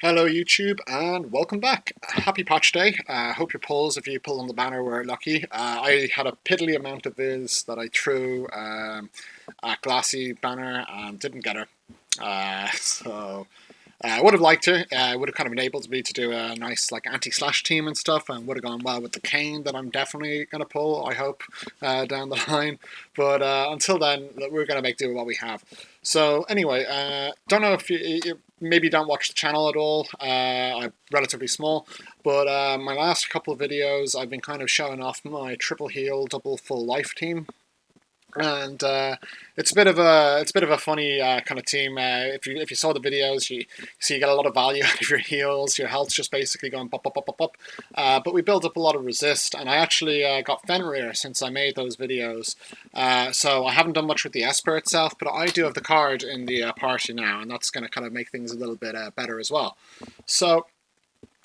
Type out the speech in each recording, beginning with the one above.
Hello YouTube and welcome back. Happy patch day. Hope your pulls, if you pull on the banner, were lucky. I had a piddly amount of viz that I threw at Glassy banner and didn't get her. I would have liked her. It would have kind of enabled me to do a nice like anti-slash team and stuff, and would have gone well with the cane that I'm definitely going to pull, I hope, down the line. But until then, we're going to make do with what we have. So anyway, don't know if you maybe don't watch the channel at all. I'm relatively small, but my last couple of videos I've been kind of showing off my triple heal, double full life team. And it's a bit of a funny kind of team. If you saw the videos, you see you get a lot of value out of your heals. Your health's just basically going pop pop pop pop pop. But we built up a lot of resist, and I actually got Fenrir since I made those videos. So I haven't done much with the Esper itself, but I do have the card in the party now, and that's going to kind of make things a little bit better as well. So.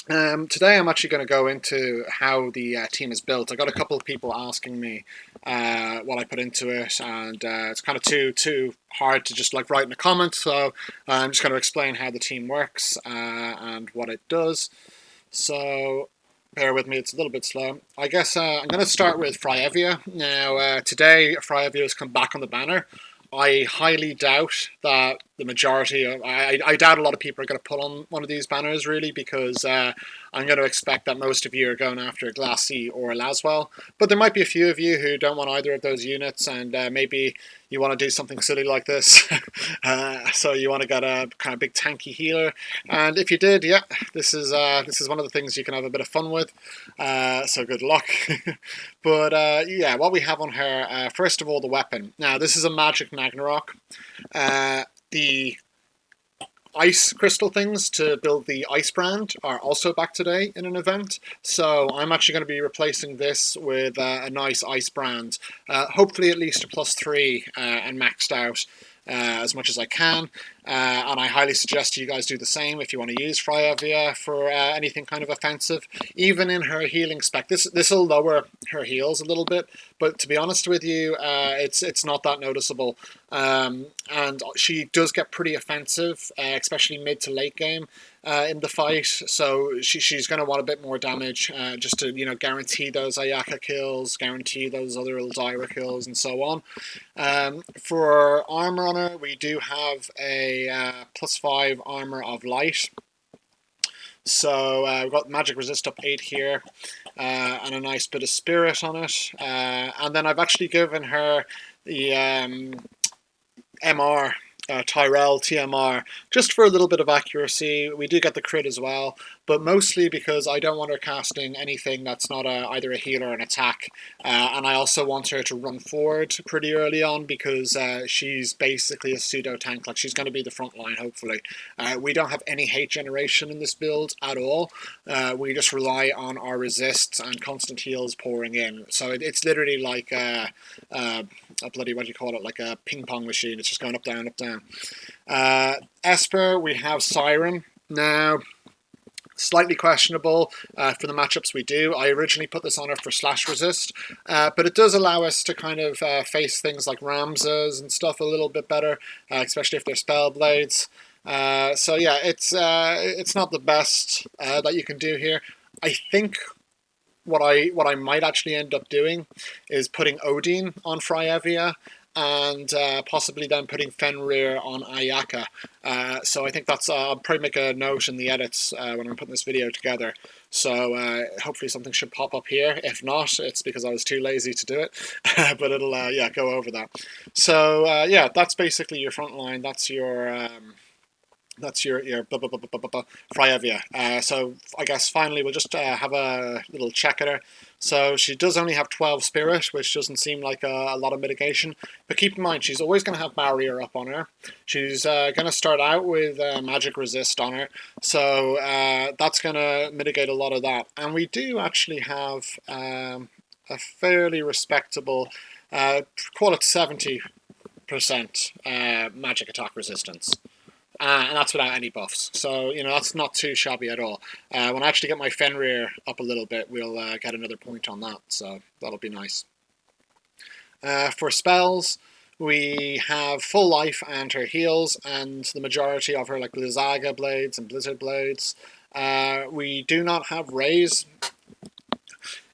Today I'm actually going to go into how the team is built. I got a couple of people asking me what I put into it, and it's kind of too hard to just like write in a comment. So I'm just going to explain how the team works and what it does. So bear with me, it's a little bit slow. I guess I'm going to start with Fryevia. Now today Fryevia has come back on the banner. I highly doubt that the majority of I doubt a lot of people are going to put on one of these banners really, because I'm going to expect that most of you are going after Glassy or Laswell, but there might be a few of you who don't want either of those units, and maybe you want to do something silly like this. So you want to get a kind of big tanky healer, and if you did, yeah, this is one of the things you can have a bit of fun with. So good luck. But yeah, what we have on her, first of all, the weapon. Now this is a magic Ragnarok. The ice crystal things to build the ice brand are also back today in an event, so I'm actually going to be replacing this with a nice ice brand, hopefully at least a +3 and maxed out as much as I can, and I highly suggest you guys do the same if you want to use Fryevia for anything kind of offensive. Even in her healing spec, this will lower her heals a little bit, but to be honest with you, it's not that noticeable. And she does get pretty offensive, especially mid to late game in the fight. So she's going to want a bit more damage, just to guarantee those Ayaka kills, guarantee those other Ildira kills, and so on. For armor on her, we do have a +5 armor of light. So we've got magic resist up 8 here, and a nice bit of spirit on it. And then I've actually given her the MR, Tyrell TMR, just for a little bit of accuracy. We do get the crit as well, but mostly because I don't want her casting anything that's not either a healer or an attack. And I also want her to run forward pretty early on, because she's basically a pseudo tank. Like, she's going to be the front line, hopefully. We don't have any hate generation in this build at all. We just rely on our resists and constant heals pouring in. So it's literally like a bloody, what do you call it, like a ping pong machine. It's just going up, down, up, down. Esper, we have Siren. Now, slightly questionable for the matchups we do. I originally put this on her for slash resist, but it does allow us to kind of face things like Ramses and stuff a little bit better, especially if they're spell blades. So yeah, it's not the best that you can do here. I think what I might actually end up doing is putting Odin on Fryevia, and possibly then putting Fenrir on Ayaka. So I think that's, I'll probably make a note in the edits when I'm putting this video together. So hopefully something should pop up here. If not, it's because I was too lazy to do it. But it'll, yeah, go over that. So yeah, that's basically your front line. That's your Fryevia. So I guess finally we'll just have a little check at her. So she does only have 12 spirit, which doesn't seem like a lot of mitigation. But keep in mind, she's always going to have barrier up on her. She's going to start out with magic resist on her. So that's going to mitigate a lot of that. And we do actually have a fairly respectable, call it 70% magic attack resistance. And that's without any buffs. So, that's not too shabby at all. When I actually get my Fenrir up a little bit, we'll get another point on that. So that'll be nice. For spells, We have full life and her heals, and the majority of her like Blizzaga blades and Blizzard blades. We do not have raise.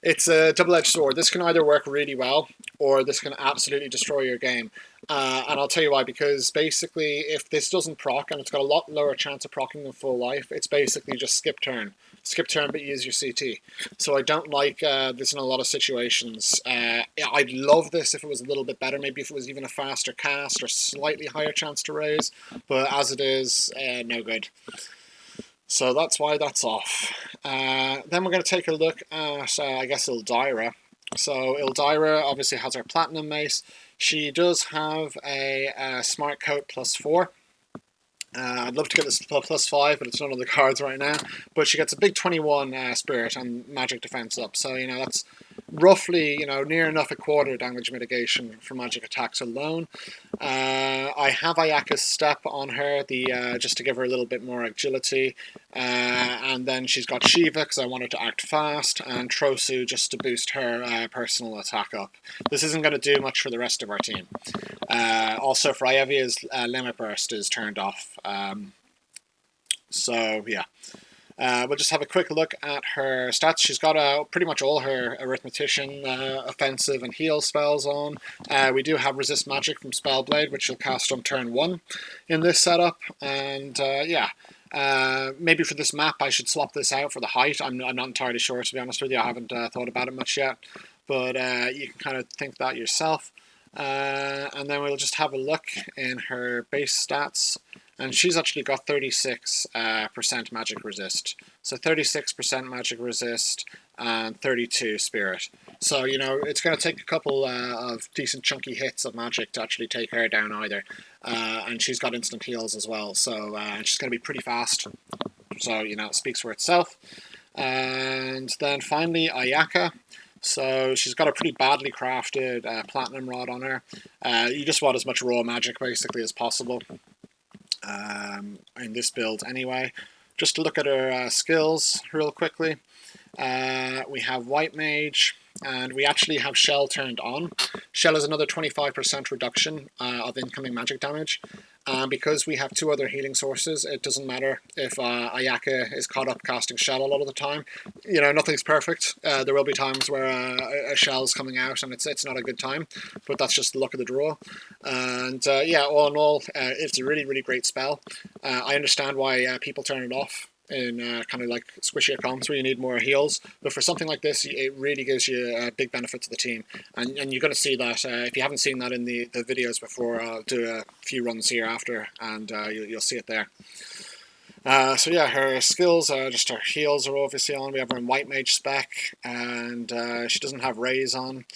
It's a double-edged sword. This can either work really well, or this can absolutely destroy your game. And I'll tell you why, because basically if this doesn't proc, and it's got a lot lower chance of proccing than full life, it's basically just skip turn. Skip turn but use your CT. So I don't like this in a lot of situations. I'd love this if it was a little bit better, maybe if it was even a faster cast or slightly higher chance to raise, but as it is, no good. So that's why that's off. Then we're going to take a look at, I guess, Ildira. So Ildira obviously has her Platinum Mace. She does have a Smart Coat +4. I'd love to get this +5, but it's not on the cards right now. But she gets a big 21 Spirit and Magic Defense up. So, that's roughly, near enough a quarter damage mitigation for magic attacks alone. I have Ayaka's Step on her, just to give her a little bit more agility. And then she's got Shiva, because I want her to act fast, and Trosu just to boost her personal attack up. This isn't going to do much for the rest of our team. Also, Fryevia's Limit Burst is turned off. So, yeah. We'll just have a quick look at her stats. She's got pretty much all her Arithmetician, offensive, and heal spells on. We do have Resist Magic from Spellblade, which she'll cast on turn 1 in this setup. And maybe for this map I should swap this out for the height. I'm not entirely sure, to be honest with you. I haven't thought about it much yet. But you can kind of think that yourself. And then we'll just have a look in her base stats. And she's actually got 36% magic resist. So 36% magic resist and 32 spirit. So, it's going to take a couple of decent chunky hits of magic to actually take her down either. And she's got instant heals as well. So, and she's going to be pretty fast. So, it speaks for itself. And then finally, Ayaka. So she's got a pretty badly crafted Platinum Rod on her. You just want as much raw magic, basically, as possible. In this build anyway. Just to look at her skills real quickly. We have White Mage, and we actually have Shell turned on. Shell is another 25% reduction of incoming magic damage. Because we have 2 other healing sources, it doesn't matter if Ayaka is caught up casting Shell a lot of the time. Nothing's perfect. There will be times where a Shell's coming out and it's not a good time, but that's just the luck of the draw. And all in all, it's a really, really great spell. I understand why people turn it off in kind of like squishier comps where you need more heals, but for something like this, it really gives you a big benefit to the team, and you're going to see that. If you haven't seen that in the videos before, I'll do a few runs here after, and you'll see it there. So yeah, her skills, just her heals are obviously on. We have her in White Mage spec, and she doesn't have Raise on,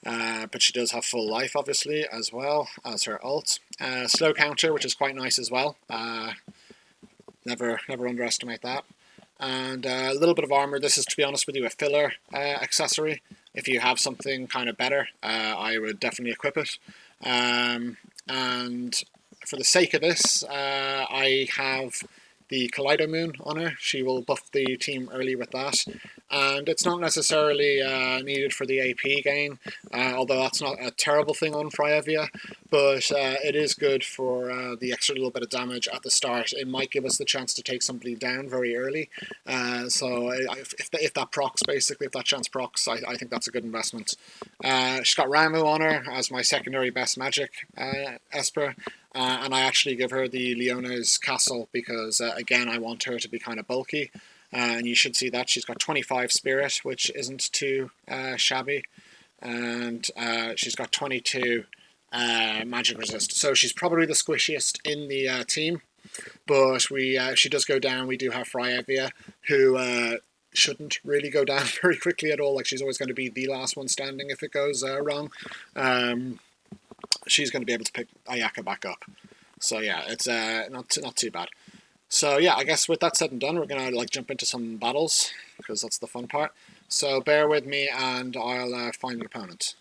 but she does have full life obviously as well as her ult. Slow counter, which is quite nice as well. Never underestimate that. And a little bit of armor. This is, to be honest with you, a filler accessory. If you have something kind of better, I would definitely equip it. And for the sake of this, I have the Kaleido Moon on her. She will buff the team early with that. And it's not necessarily needed for the AP gain, although that's not a terrible thing on Fryevia, but it is good for the extra little bit of damage at the start. It might give us the chance to take somebody down very early, so if that procs, basically, if that chance procs, I think that's a good investment. She's got Ramu on her as my secondary best magic Esper. And I actually give her the Leona's Castle because, again, I want her to be kind of bulky. And you should see that she's got 25 spirit, which isn't too shabby. And she's got 22 magic resist. So she's probably the squishiest in the team. But she does go down. We do have Fryevia, who shouldn't really go down very quickly at all. Like, she's always going to be the last one standing if it goes wrong. She's going to be able to pick Ayaka back up. So yeah, it's not too bad. So yeah, I guess with that said and done, we're going to jump into some battles, because that's the fun part. So bear with me and I'll find an opponent.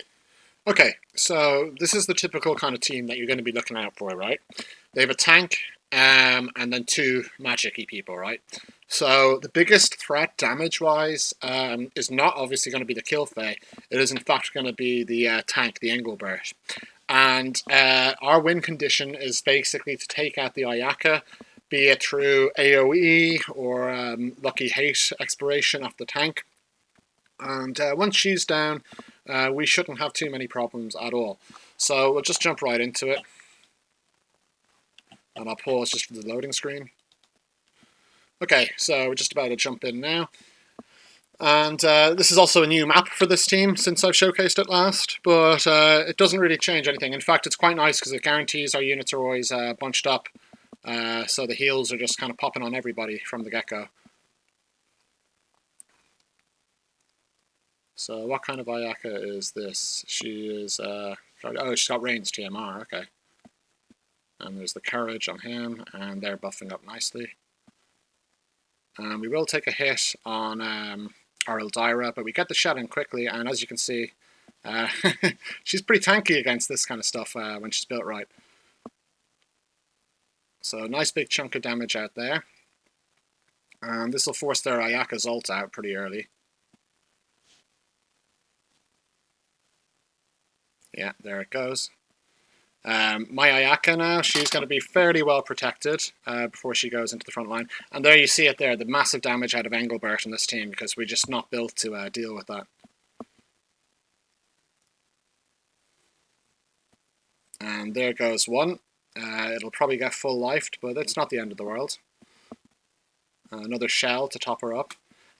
Okay, so this is the typical kind of team that you're going to be looking out for, right? They have a tank and then 2 magic-y people, right? So the biggest threat damage-wise is not obviously going to be the Kill Fae. It is in fact going to be the tank, the Engelbert. And our win condition is basically to take out the Ayaka, be it through AoE or Lucky Hate expiration off the tank. And once she's down, we shouldn't have too many problems at all. So we'll just jump right into it. And I'll pause just for the loading screen. Okay, so we're just about to jump in now. And this is also a new map for this team since I've showcased it last, but it doesn't really change anything. In fact, it's quite nice because it guarantees our units are always bunched up, so the heals are just kind of popping on everybody from the get-go. So what kind of Ayaka is this? She is, oh, she's got ranged TMR, okay. And there's the courage on him, and they're buffing up nicely. We will take a hit on our Ildira, but we get the shot in quickly, and as you can see, she's pretty tanky against this kind of stuff when she's built right. So nice big chunk of damage out there. And this will force their Ayaka's ult out pretty early. Yeah, there it goes. My Ayaka now, she's going to be fairly well protected before she goes into the front line. And there you see it there, the massive damage out of Engelbert in this team, because we're just not built to deal with that. And there goes one. It'll probably get full lifed, but it's not the end of the world. Another shell to top her up.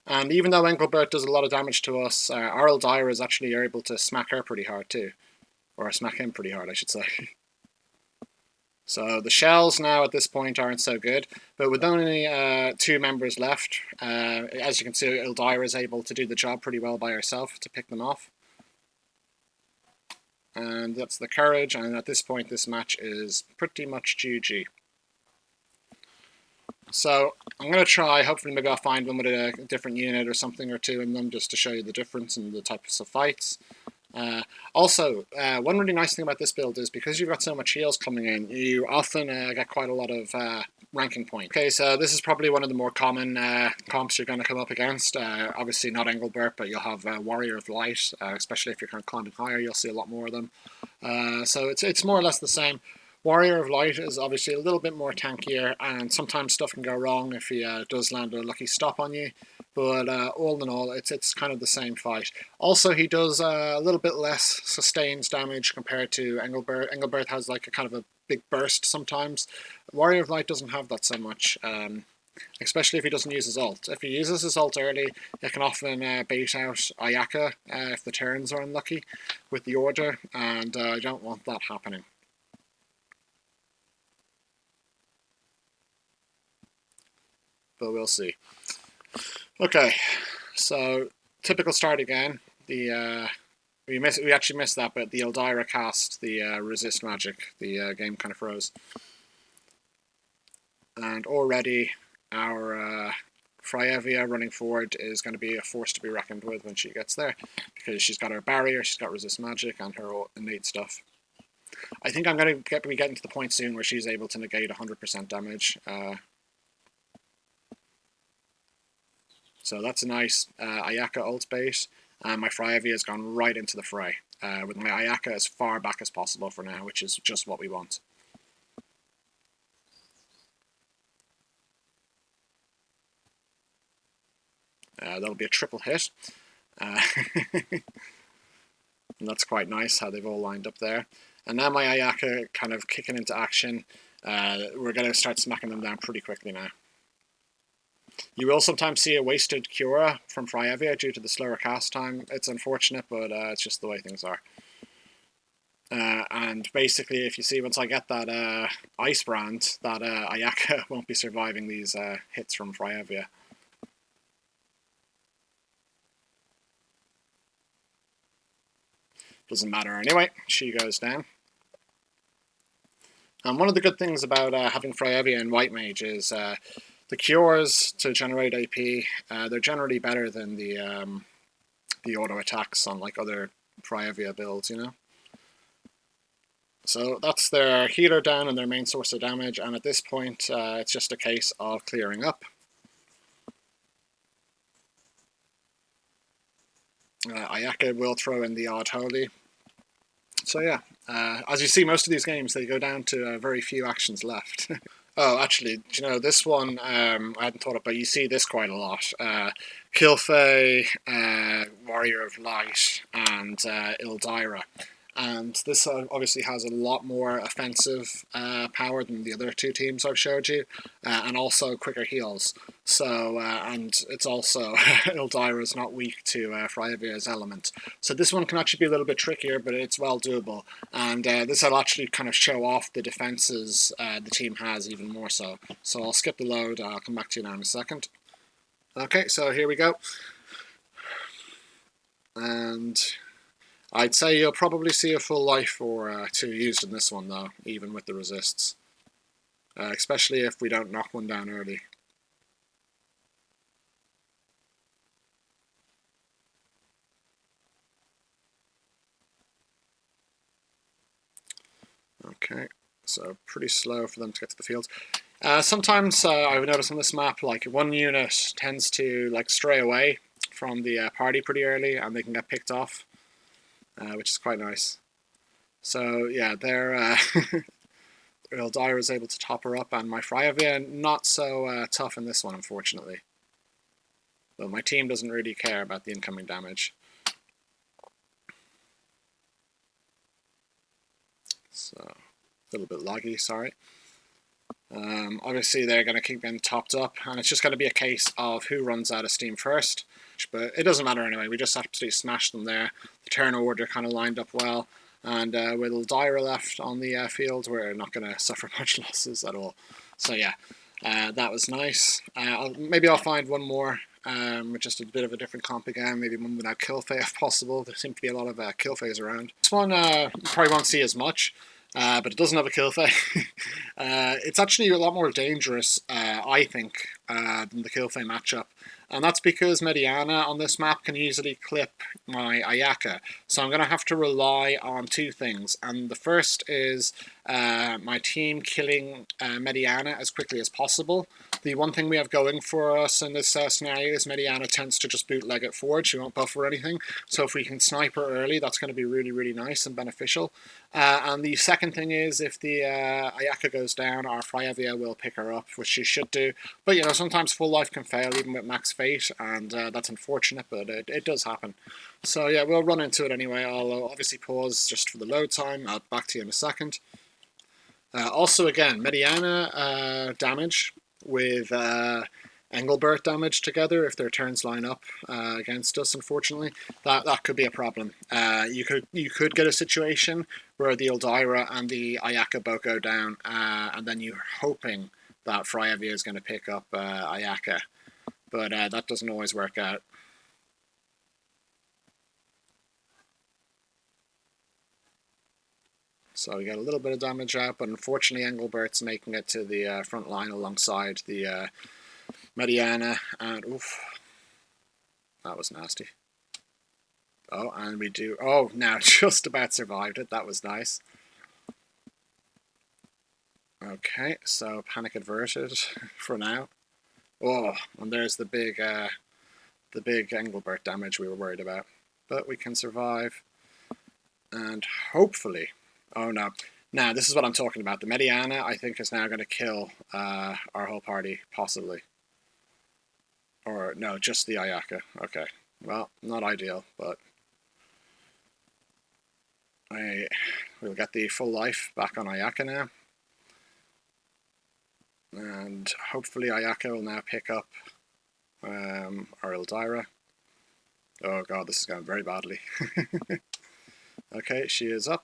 And even though Engelbert does a lot of damage to us, our Ildira is actually able to smack her pretty hard too. Or smack him pretty hard, I should say. So the shells now at this point aren't so good, but with only 2 members left, as you can see, Ildira is able to do the job pretty well by herself to pick them off. And that's the courage, and at this point this match is pretty much GG. So I'm going to try, hopefully maybe I'll find one with a different unit or something or two in them just to show you the difference in the types of fights. Also, one really nice thing about this build is because you've got so much heals coming in, you often get quite a lot of ranking points. Okay, so this is probably one of the more common comps you're going to come up against. Obviously not Engelbert, but you'll have Warrior of Light, especially if you're kind of climbing higher, you'll see a lot more of them. So it's more or less the same. Warrior of Light is obviously a little bit more tankier, and sometimes stuff can go wrong if he does land a lucky stop on you. But all in all, it's kind of the same fight. Also, he does a little bit less sustained damage compared to Engelbert. Engelbert has like a kind of a big burst sometimes. Warrior of Light doesn't have that so much, especially if he doesn't use his ult. If he uses his ult early, it can often bait out Ayaka if the turns are unlucky with the order, and I don't want that happening. But we'll see. Okay, so typical start again. We actually missed that, but the Ildira cast the resist magic. The game kind of froze, and already our Fryevia running forward is going to be a force to be reckoned with when she gets there, because she's got her barrier, she's got resist magic, and her innate stuff. I think I'm going to be getting to the point soon where she's able to negate 100% damage. So that's a nice Ayaka ult bait, and my Fryevia has gone right into the fray, with my Ayaka as far back as possible for now, which is just what we want. That'll be a triple hit. And that's quite nice how they've all lined up there. And now my Ayaka kind of kicking into action. We're going to start smacking them down pretty quickly now. You will sometimes see a wasted Cura from Fryevia due to the slower cast time. It's unfortunate, but it's just the way things are. And basically, if you see, once I get that Ice Brand, that Ayaka won't be surviving these hits from Fryevia. Doesn't matter anyway, she goes down. And one of the good things about having Fryevia and White Mage is the cures to generate AP, they're generally better than the auto attacks on like other Fryevia builds, you know? So that's their healer down and their main source of damage, and at this point it's just a case of clearing up. Ayaka will throw in the odd holy, So yeah, as you see, most of these games, they go down to very few actions left. Oh, actually, you know, this one I hadn't thought of, but you see this quite a lot. Kilfey, Warrior of Light, and Ildira. And this obviously has a lot more offensive power than the other two teams I've showed you, and also quicker heals. So, and it's also, Ildira is not weak to Fryevia's element. So this one can actually be a little bit trickier, but it's well doable. And this will actually kind of show off the defenses the team has even more so. So I'll skip the load, I'll come back to you now in a second. Okay, so here we go. And I'd say you'll probably see a full life or two used in this one though, even with the resists. Especially if we don't knock one down early. Okay, so pretty slow for them to get to the field. Sometimes I've noticed on this map, like one unit tends to like stray away from the party pretty early, and they can get picked off, which is quite nice. So yeah, they're Ildira is able to top her up, and my Fryevia not so tough in this one, unfortunately. But my team doesn't really care about the incoming damage. So a little bit laggy, sorry. Obviously they're going to keep getting topped up, and it's just going to be a case of who runs out of steam first. But it doesn't matter anyway, we just absolutely smashed them there. The turn order kind of lined up well, and with Ildira left on the field, we're not going to suffer much losses at all. So yeah, that was nice. Maybe I'll find one more with just a bit of a different comp again, maybe one without Kilfey if possible. There seem to be a lot of Kilfeys around. This one probably won't see as much, but it doesn't have a Kilfey. It's actually a lot more dangerous, I think, than the Kilfey matchup. And that's because Mediana on this map can easily clip my Ayaka. So I'm going to have to rely on two things. And the first is my team killing Mediana as quickly as possible. The one thing we have going for us in this scenario is Mediana tends to just bootleg it forward. She won't buff or anything. So if we can snipe her early, that's going to be really, really nice and beneficial. And the second thing is if the Ayaka goes down, our Fryevia will pick her up, which she should do. But, you know, sometimes full life can fail even with max fate, and that's unfortunate, but it does happen. So, yeah, we'll run into it anyway. I'll obviously pause just for the load time. I'll back to you in a second. Also, again, Mediana damage with Engelbert damage together if their turns line up against us. Unfortunately, that could be a problem. You could get a situation where the Ildira and the Ayaka both go down, and then you're hoping that Fryevia is going to pick up Ayaka, but that doesn't always work out. So we get a little bit of damage out, but unfortunately Engelbert's making it to the front line alongside the Mediana, and oof, that was nasty. Oh, and we do, oh, now just about survived it, that was nice. Okay, so panic averted for now. Oh, and there's the big Engelbert damage we were worried about. But we can survive, and hopefully, oh no. Now, this is what I'm talking about. The Mediana, I think, is now going to kill our whole party, possibly. Or, no, just the Ayaka. Okay. Well, not ideal, but we'll get the full life back on Ayaka now. And hopefully Ayaka will now pick up our Ildira. Oh god, this is going very badly. Okay, she is up.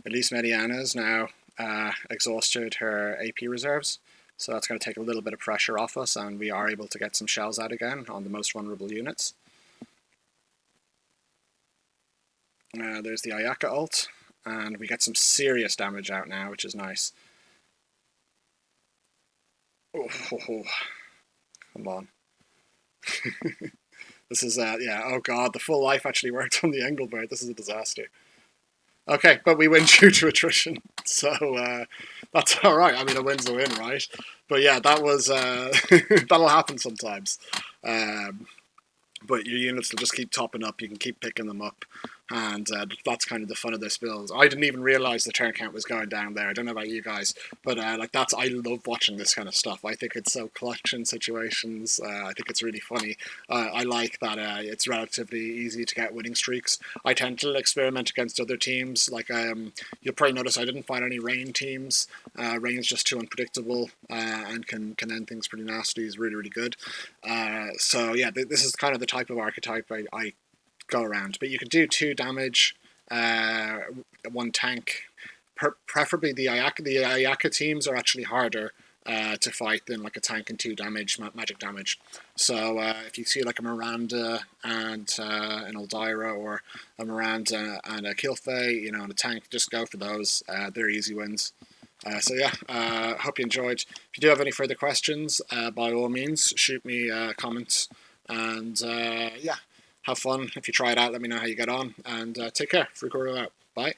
At least Mediana's now exhausted her AP reserves, so that's going to take a little bit of pressure off us, and we are able to get some shells out again on the most vulnerable units. There's the Ayaka ult, and we get some serious damage out now, which is nice. Oh, come on. This is, yeah, oh god, the full life actually worked on the Engelbert. This is a disaster. Okay, but we win due to attrition, so that's alright. I mean, a win's a win, right? But yeah, that was, that'll happen sometimes. but your units will just keep topping up. You can keep picking them up, and that's kind of the fun of this build. I didn't even realize the turn count was going down there. I don't know about you guys, but like that's I love watching this kind of stuff. I think it's so clutch in situations. I think it's really funny. I like that it's relatively easy to get winning streaks. I tend to experiment against other teams. Like you'll probably notice I didn't find any rain teams. Rain's just too unpredictable and can end things pretty nasty. Is really good. So yeah, this is kind of the type of archetype I go around. But you can do 2 damage, 1 tank. Preferably the Ayaka. The Ayaka teams are actually harder to fight than like a tank and 2 damage, magic damage. So if you see like a Miranda and an Ildira, or a Miranda and a Kilfey, you know, and a tank, just go for those. They're easy wins. So yeah, hope you enjoyed. If you do have any further questions, by all means, shoot me comments. And yeah, have fun. If you try it out, let me know how you get on. And take care. Free out. Bye.